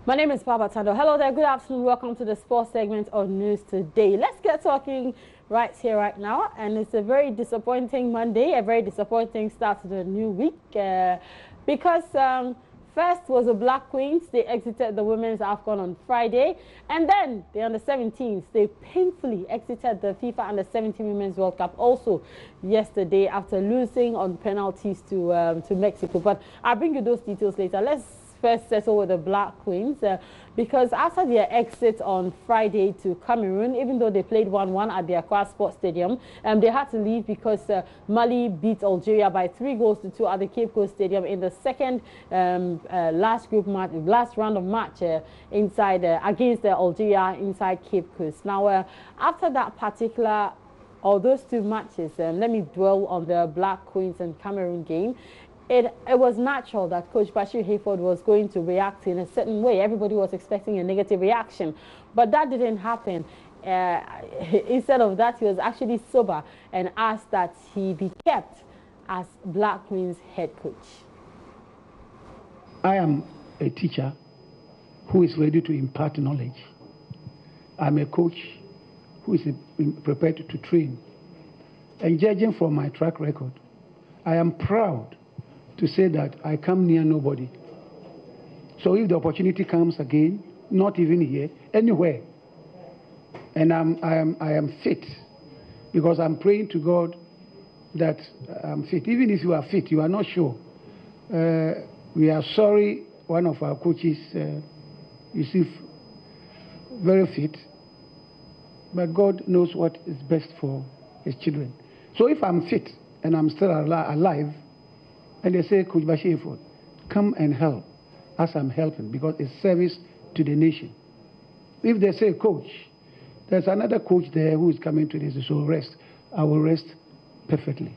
My name is Baba Tando. Hello there, good afternoon. Welcome to the sports segment of News Today. Let's get talking right here, right now. And it's a very disappointing Monday, a very disappointing start to the new week. Because first was the Black Queens. They exited the Women's AFCON on Friday. And then the Under-17s, they painfully exited the FIFA Under-17 Women's World Cup also yesterday after losing on penalties to Mexico. But I'll bring you those details later. Let's first settle with the Black Queens because after their exit on Friday to Cameroon, even though they played 1-1 at the Accra Sports Stadium, they had to leave because Mali beat Algeria by 3-2 at the Cape Coast Stadium in the second last round of match inside against Algeria inside Cape Coast. Now, after that particular those two matches, let me dwell on the Black Queens and Cameroon game. It was natural that Coach Bashir Hayford was going to react in a certain way. Everybody was expecting a negative reaction, but that didn't happen. Instead of that, he was actually sober and asked that he be kept as Black Queens head coach. I am a teacher who is ready to impart knowledge. I'm a coach who is prepared to train. And judging from my track record, I am proud to say that I come near nobody. So if the opportunity comes again, not even here, anywhere, and I am fit, because I'm praying to God that I'm fit. Even if you are fit, you are not sure. We are sorry one of our coaches is very fit, but God knows what is best for his children. So if I'm fit and I'm still alive, and they say, Coach Bashir Hayford, come and help as I'm helping, because it's service to the nation. If they say, Coach, there's another coach there who is coming to this, so rest, I will rest perfectly.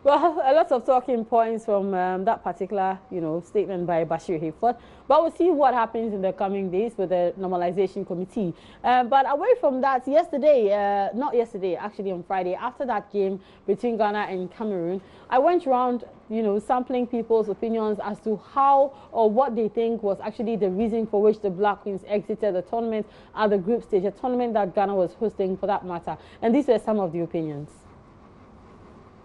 Well, a lot of talking points from that particular, statement by Bashir Hayford. But we'll see what happens in the coming days with the normalization committee. But away from that, not yesterday, actually on Friday, after that game between Ghana and Cameroon, I went around, sampling people's opinions as to how or what they think was actually the reason for which the Black Queens exited the tournament at the group stage, a tournament that Ghana was hosting for that matter. And these were some of the opinions.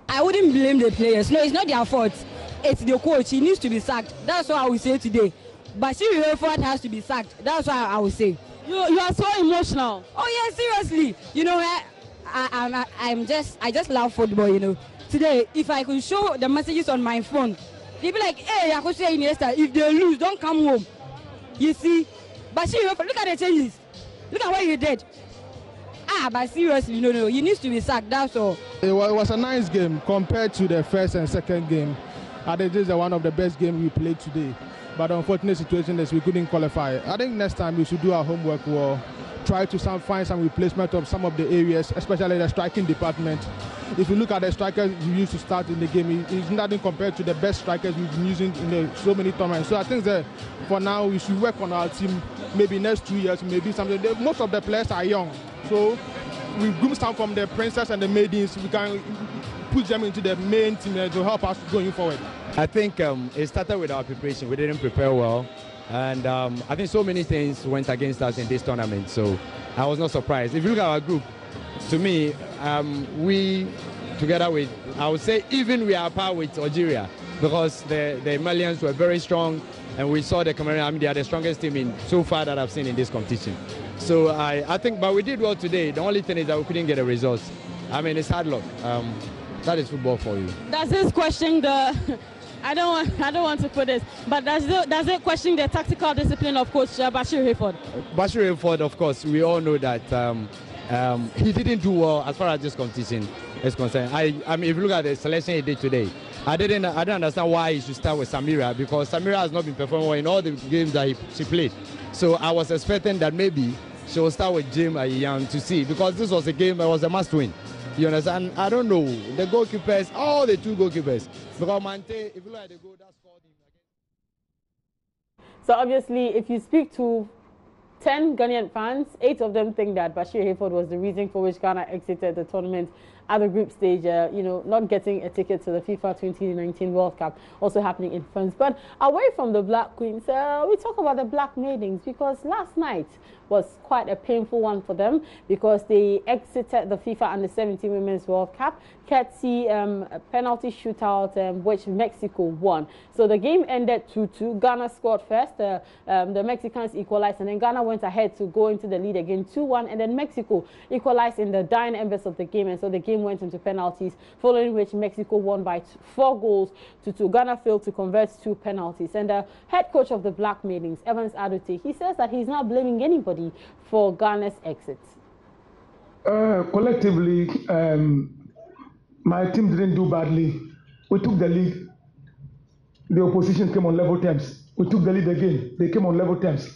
I wouldn't blame the players. No, it's not their fault. It's the coach. He needs to be sacked. That's what I will say today. Bashir Hayford has to be sacked. That's what I will say. You are so emotional. Oh yeah, seriously. I just love football. Today, if I could show the messages on my phone, they'd be like, hey, I could say Iniesta, if they lose, don't come home. You see, Bashir Hayford, look at the changes. Look at what he did. But seriously, no, he needs to be sacked, that's all. It was a nice game compared to the first and second game. I think this is one of the best games we played today. But the unfortunate situation is we couldn't qualify. I think next time we should do our homework. We'll try to find some replacement of some of the areas, especially the striking department. If you look at the strikers we used to start in the game, it's nothing compared to the best strikers we've been using in so many tournaments. So I think that for now we should work on our team. Maybe next 2 years, maybe something. Most of the players are young. So we groom some from the princess and the maidens. We can put them into the main team to help us going forward. I think it started with our preparation. We didn't prepare well. And I think so many things went against us in this tournament. So I was not surprised. If you look at our group, to me, we, together with, I would say, even we are par with Algeria, because the Malians were very strong. And we saw the Cameroon, they are the strongest team so far that I've seen in this competition. So I think, but we did well today. The only thing is that we couldn't get the results. It's hard luck. That is football for you. Does this question the? I don't want to put this, but does it question the tactical discipline of Coach Bashir Hayford? Bashir Hayford, of course, we all know that he didn't do well as far as this competition is concerned. I mean, if you look at the selection he did today, I didn't understand why he should start with Samira, because Samira has not been performing well in all the games that she played. So I was expecting that maybe she will start with Jim Young to see, because this was a game that was a must win. You understand? I don't know. The goalkeepers, all the two goalkeepers. Because Mante, if you look at the goal, that's scored him again. So obviously, if you speak to 10 Ghanaian fans, 8 of them think that Bashir Hayford was the reason for which Ghana exited the tournament at the group stage, not getting a ticket to the FIFA 2019 World Cup, also happening in France. But away from the Black Queens, we talk about the Black Maidens, because last night was quite a painful one for them, because they exited the FIFA Under-17 Women's World Cup, courtesy a penalty shootout, which Mexico won. So the game ended 2-2. Ghana scored first. The Mexicans equalized, and then Ghana went ahead to go into the lead again 2-1, and then Mexico equalized in the dying embers of the game, and so the game went into penalties, following which Mexico won by 4 goals to 2. Ghana failed to convert 2 penalties. And the head coach of the Black Maidens, Evans Adute, he says that he's not blaming anybody for Ghana's exit. Collectively, my team didn't do badly. We took the lead. The opposition came on level terms. We took the lead again. They came on level terms.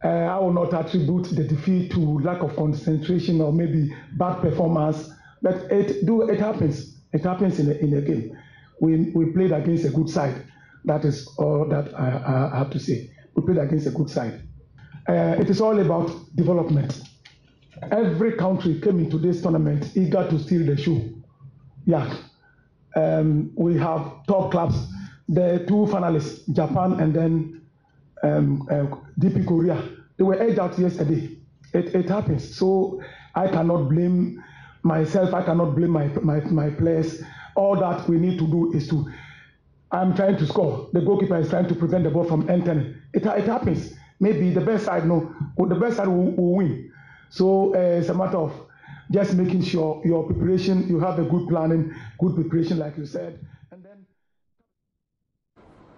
I will not attribute the defeat to lack of concentration or maybe bad performance, but it happens. It happens in a game. We played against a good side. That is all that I have to say. We played against a good side. It is all about development. Every country came into this tournament eager to steal the show. Yeah. We have top clubs. The 2 finalists, Japan and then DP Korea, they were edged out yesterday. It happens. So I cannot blame myself. I cannot blame my players. All that we need to do is I'm trying to score. The goalkeeper is trying to prevent the ball from entering. It happens. Maybe the best side will win. So it's a matter of just making sure your preparation, you have a good planning, good preparation, like you said. And then.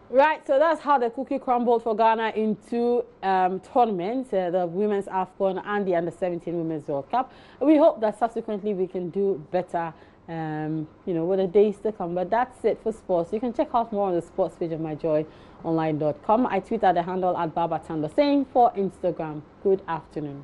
Right, so that's how the cookie crumbled for Ghana in 2 tournaments, the Women's AFCON and the Under-17 Women's World Cup. We hope that subsequently we can do better, with the days to come. But that's it for sports. You can check out more on the sports page of myjoyonline.com. I tweet at the handle @Babatan, the same for Instagram. Good afternoon.